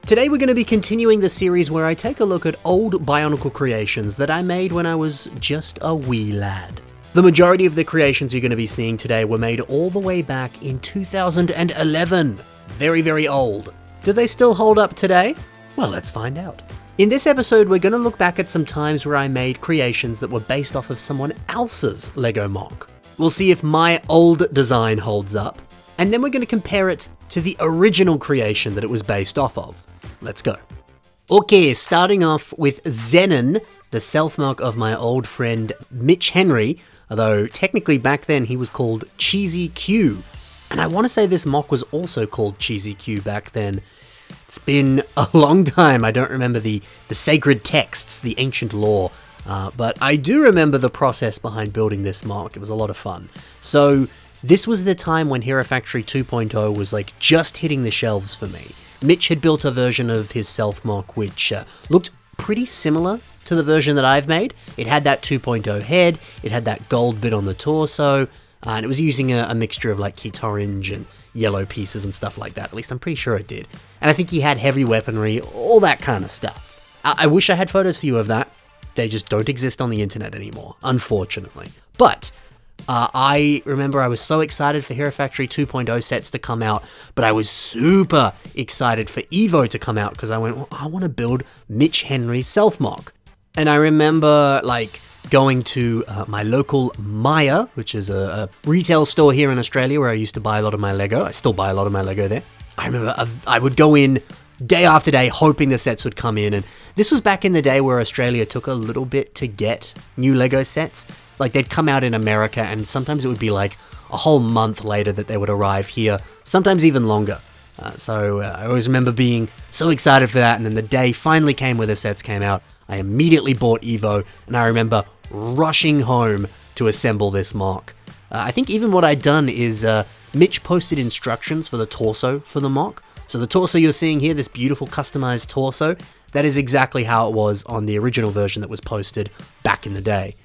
Today we're going to be continuing the series where I take a look at old Bionicle creations that I made when I was just a wee lad. The majority of the creations you're going to be seeing today were made all the way back in 2011. Very, very old. Do they still hold up today? Well, let's find out. In this episode, we're going to look back at some times where I made creations that were based off of someone else's Lego MOC. We'll see if my old design holds up, and then we're going to compare it to the original creation that it was based off of. Let's go. Okay, starting off with Zenon, the self-MOC of my old friend Mitch Henry, although technically back then he was called Cheesy Q. And I want to say this MOC was also called Cheesy Q back then. It's been a long time. I don't remember the sacred texts, the ancient lore, but I do remember the process behind building this MOC. It was a lot of fun. So this was the time when Hero Factory 2.0 was like just hitting the shelves for me. Mitch had built a version of his self-MOC which looked pretty similar to the version that I've made. It had that 2.0 head, it had that gold bit on the torso, and it was using a mixture of like kit orange and yellow pieces and stuff like that. At least I'm pretty sure it did. And I think he had heavy weaponry, all that kind of stuff. I wish I had photos for you of that. They just don't exist on the internet anymore, unfortunately. But I remember I was so excited for Hero Factory 2.0 sets to come out, but I was super excited for Evo to come out because I went, well, I want to build Mitch Henry's self-MOC. And I remember like going to my local Maya, which is a retail store here in Australia where I used to buy a lot of my Lego. I still buy a lot of my Lego there. I remember I would go in day after day hoping the sets would come in, and this was back in the day where Australia took a little bit to get new Lego sets. Like they'd come out in America and sometimes it would be like a whole month later that they would arrive here, sometimes even longer. So I always remember being so excited for that, and then the day finally came where the sets came out. I immediately bought Evo, and I remember rushing home to assemble this MOC. I think even what I'd done is Mitch posted instructions for the torso for the MOC. So the torso you're seeing here, this beautiful customized torso, that is exactly how it was on the original version that was posted back in the day.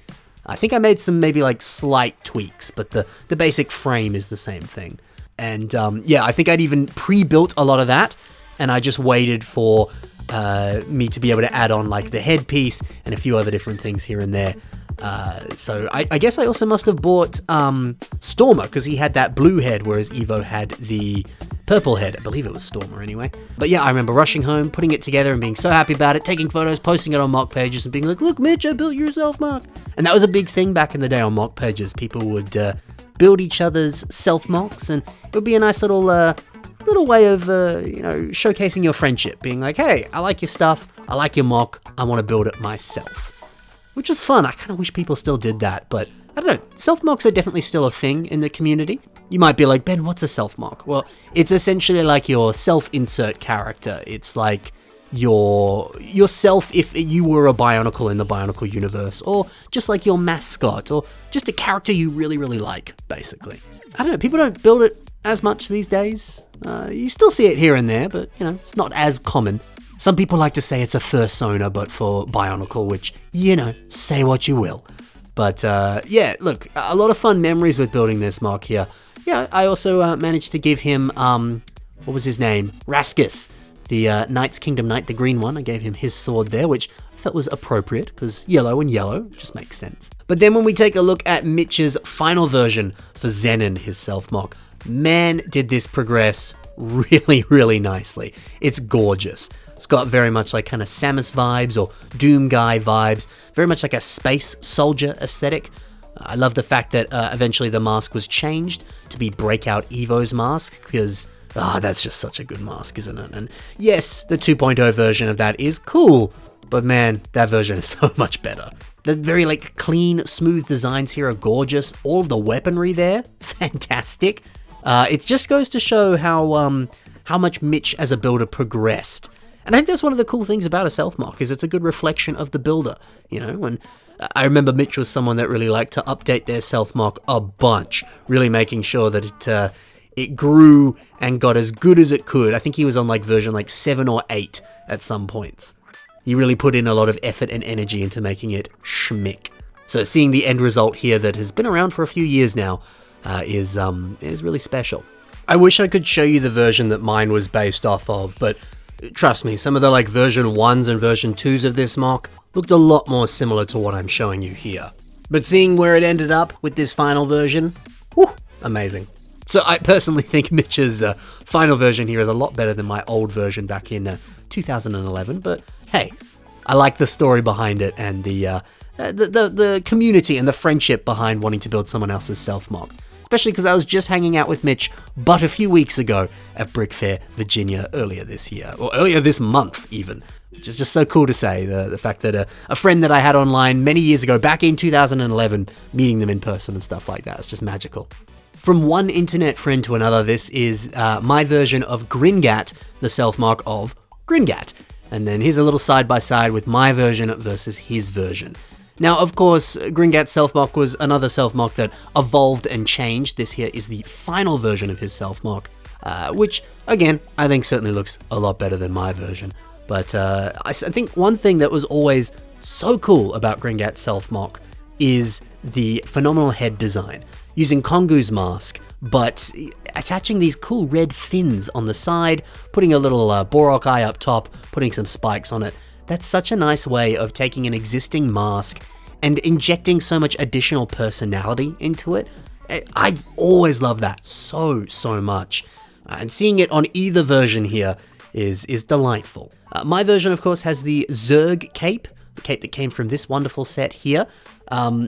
I think I made some maybe like slight tweaks, but the basic frame is the same thing. And yeah, I think I'd even pre-built a lot of that, and I just waited for me to be able to add on like the headpiece and a few other different things here and there. So I guess I also must have bought Stormer, because he had that blue head, whereas Evo had the purple head. I believe it was Stormer anyway. But yeah, I remember rushing home, putting it together and being so happy about it, taking photos, posting it on MOC pages and being like, look Mitch, I built your self-MOC. And that was a big thing back in the day on MOC pages. People would build each other's self-MOCs, and it would be a nice little way of showcasing your friendship, being like, hey, I like your stuff, I like your MOC, I want to build it myself. Which is fun. I kind of wish people still did that, but I don't know, self-MOCs are definitely still a thing in the community. You might be like, Ben, what's a self-MOC? Well, it's essentially like your self-insert character. It's like yourself if you were a Bionicle in the Bionicle universe, or just like your mascot, or just a character you really, really like, basically. I don't know, people don't build it as much these days. You still see it here and there, but, it's not as common. Some people like to say it's a fursona, but for Bionicle, which, say what you will. But, yeah, look, a lot of fun memories with building this MOC here. Yeah, I also managed to give him, what was his name? Raskus, the Knight's Kingdom Knight, the green one. I gave him his sword there, which I thought was appropriate, because yellow and yellow just makes sense. But then when we take a look at Mitch's final version for Zenon, his self-MOC, man, did this progress really, really nicely. It's gorgeous. It's got very much like kind of Samus vibes or Doom Guy vibes, very much like a space soldier aesthetic. I love the fact that eventually the mask was changed to be Breakout Evo's mask, because that's just such a good mask, isn't it? And yes, the 2.0 version of that is cool, but man, that version is so much better. The very like clean, smooth designs here are gorgeous. All of the weaponry there, fantastic. It just goes to show how much Mitch as a builder progressed. And I think that's one of the cool things about a self-MOC, is it's a good reflection of the builder. When I remember Mitch was someone that really liked to update their self-MOC a bunch, really making sure that it grew and got as good as it could. I think he was on like version like 7 or 8 at some points. He really put in a lot of effort and energy into making it schmick. So seeing the end result here that has been around for a few years now is really special. I wish I could show you the version that mine was based off of, but Trust me, some of the like version 1s and version 2s of this mock looked a lot more similar to what I'm showing you here. But seeing where it ended up with this final version, whew, amazing. So I personally think Mitch's final version here is a lot better than my old version back in 2011, but hey, I like the story behind it and the community and the friendship behind wanting to build someone else's self-mock. Especially because I was just hanging out with Mitch but a few weeks ago at Brick Fair, Virginia earlier this year, or earlier this month even, which is just so cool to say, the fact that a friend that I had online many years ago, back in 2011, meeting them in person and stuff like that, it's just magical. From one internet friend to another, this is my version of Gringat, the self-mock of Gringat. And then here's a little side-by-side with my version versus his version. Now, of course, Gringat's self-mock was another self-mock that evolved and changed. This here is the final version of his self-mock, which, again, I think certainly looks a lot better than my version. But I think one thing that was always so cool about Gringat's self-mock is the phenomenal head design, using Kongu's mask, but attaching these cool red fins on the side, putting a little Borok eye up top, putting some spikes on it. That's such a nice way of taking an existing mask and injecting so much additional personality into it. I've always loved that so much. And seeing it on either version here is delightful. My version, of course, has the Zerg cape, the cape that came from this wonderful set here,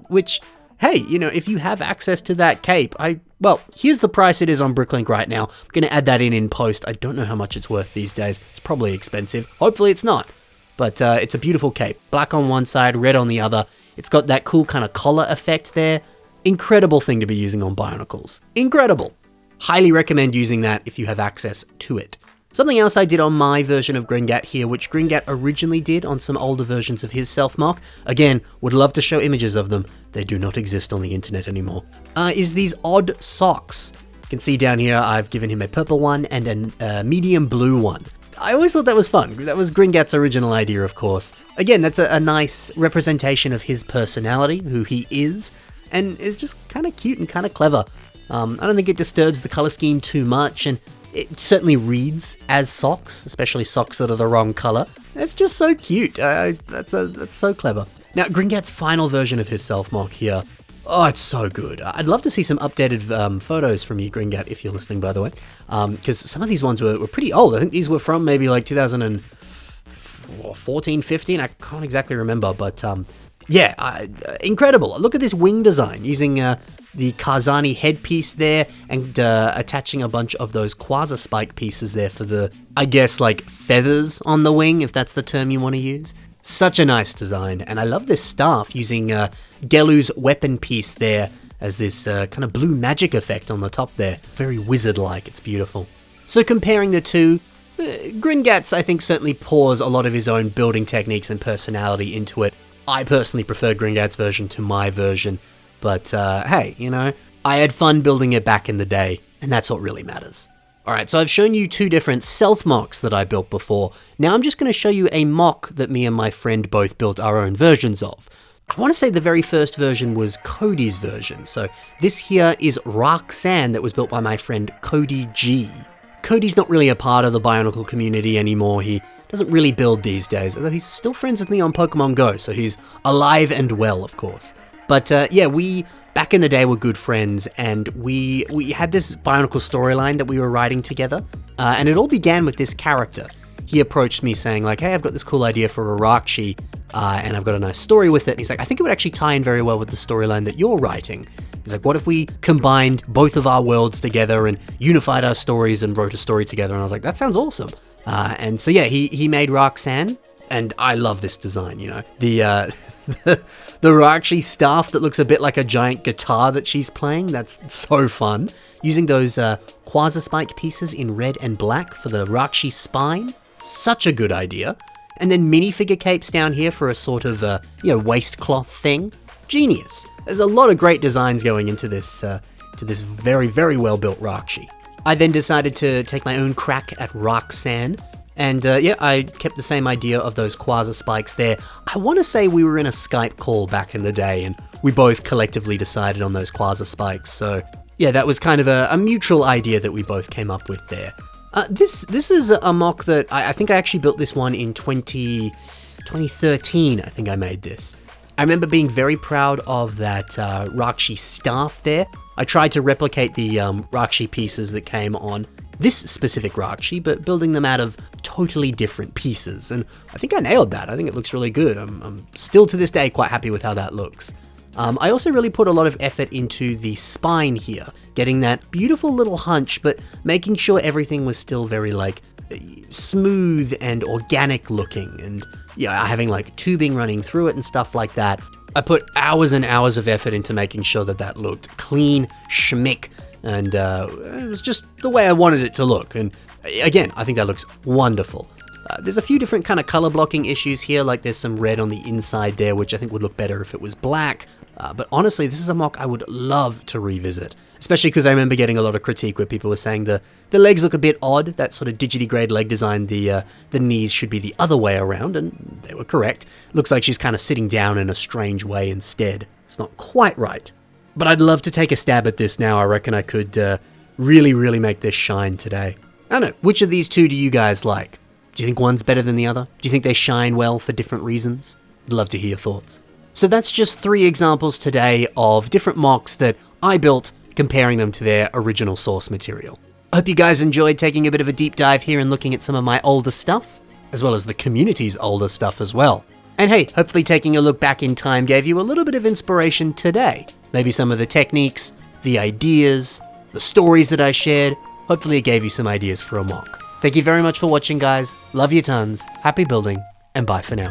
which, hey, you know, if you have access to that cape, well, here's the price it is on Bricklink right now. I'm going to add that in post. I don't know how much it's worth these days. It's probably expensive. Hopefully it's not. But it's a beautiful cape. Black on one side, red on the other. It's got that cool kind of collar effect there. Incredible thing to be using on Bionicles. Incredible. Highly recommend using that if you have access to it. Something else I did on my version of Gringat here, which Gringat originally did on some older versions of his self-mock, again, would love to show images of them, they do not exist on the internet anymore, is these odd socks. You can see down here I've given him a purple one and a medium blue one. I always thought that was fun. That was Gringat's original idea, of course. Again, that's a nice representation of his personality, who he is, and is just kind of cute and kind of clever. I don't think it disturbs the color scheme too much, and it certainly reads as socks, especially socks that are the wrong color. It's just so cute. That's so clever. Now, Gringat's final version of his self-mock here. Oh, it's so good. I'd love to see some updated photos from you, Gringat, if you're listening, by the way. Because some of these ones were pretty old. I think these were from maybe like 2014, 15. I can't exactly remember, but yeah, incredible. Look at this wing design using the Karzani headpiece there and attaching a bunch of those quasar spike pieces there for the, I guess, like feathers on the wing, if that's the term you want to use. Such a nice design, and I love this staff using Gelu's weapon piece there as this kind of blue magic effect on the top there. Very wizard-like, it's beautiful. So comparing the two, Gringat's I think certainly pours a lot of his own building techniques and personality into it. I personally prefer Gringat's version to my version, but hey, you know, I had fun building it back in the day, and that's what really matters. Alright, so I've shown you two different self-mocks that I built before. Now I'm just going to show you a mock that me and my friend both built our own versions of. I want to say the very first version was Cody's version, so this here is Roxanne that was built by my friend Cody G. Cody's not really a part of the Bionicle community anymore. He doesn't really build these days, although he's still friends with me on Pokemon Go, so he's alive and well, of course. But yeah, we back in the day were good friends, and we had this Bionicle storyline that we were writing together, and it all began with this character. He approached me saying like, hey, I've got this cool idea for a Rakshi, and I've got a nice story with it. And he's like, I think it would actually tie in very well with the storyline that you're writing. He's like, what if we combined both of our worlds together and unified our stories and wrote a story together? And I was like, that sounds awesome. And so yeah, he made Roxanne, and I love this design, you know. The Rakshi staff that looks a bit like a giant guitar that she's playing, that's so fun. Using those quasar spike pieces in red and black for the Rakshi spine, such a good idea. And then minifigure capes down here for a sort of waistcloth thing, genius. There's a lot of great designs going into this very, very well built Rakshi. I then decided to take my own crack at Roxanne. And yeah, I kept the same idea of those quasar spikes there. I want to say we were in a Skype call back in the day, and we both collectively decided on those quasar spikes. So yeah, that was kind of a mutual idea that we both came up with there. This is a mock that I think I actually built this one in 2013, I think I made this. I remember being very proud of that Rakshi staff there. I tried to replicate the Rakshi pieces that came on this specific Rakshi, but building them out of totally different pieces, and I think I nailed that. I think it looks really good. I'm still to this day quite happy with how that looks. I also really put a lot of effort into the spine here, getting that beautiful little hunch, but making sure everything was still very like smooth and organic looking, and yeah, having like tubing running through it and stuff like that. I put hours and hours of effort into making sure that that looked clean, schmick, and it was just the way I wanted it to look. And again, I think that looks wonderful. There's a few different kind of color blocking issues here, like there's some red on the inside there, which I think would look better if it was black. But honestly, this is a mock I would love to revisit, especially because I remember getting a lot of critique where people were saying the legs look a bit odd, that sort of digitigrade leg design, the knees should be the other way around, and they were correct. Looks like she's kind of sitting down in a strange way instead. It's not quite right. But I'd love to take a stab at this now. I reckon I could really, really make this shine today. I don't know, which of these two do you guys like? Do you think one's better than the other? Do you think they shine well for different reasons? I'd love to hear your thoughts. So that's just 3 examples today of different mocks that I built, comparing them to their original source material. I hope you guys enjoyed taking a bit of a deep dive here and looking at some of my older stuff, as well as the community's older stuff as well. And hey, hopefully taking a look back in time gave you a little bit of inspiration today. Maybe some of the techniques, the ideas, the stories that I shared. Hopefully it gave you some ideas for a mock. Thank you very much for watching, guys. Love you tons. Happy building, and bye for now.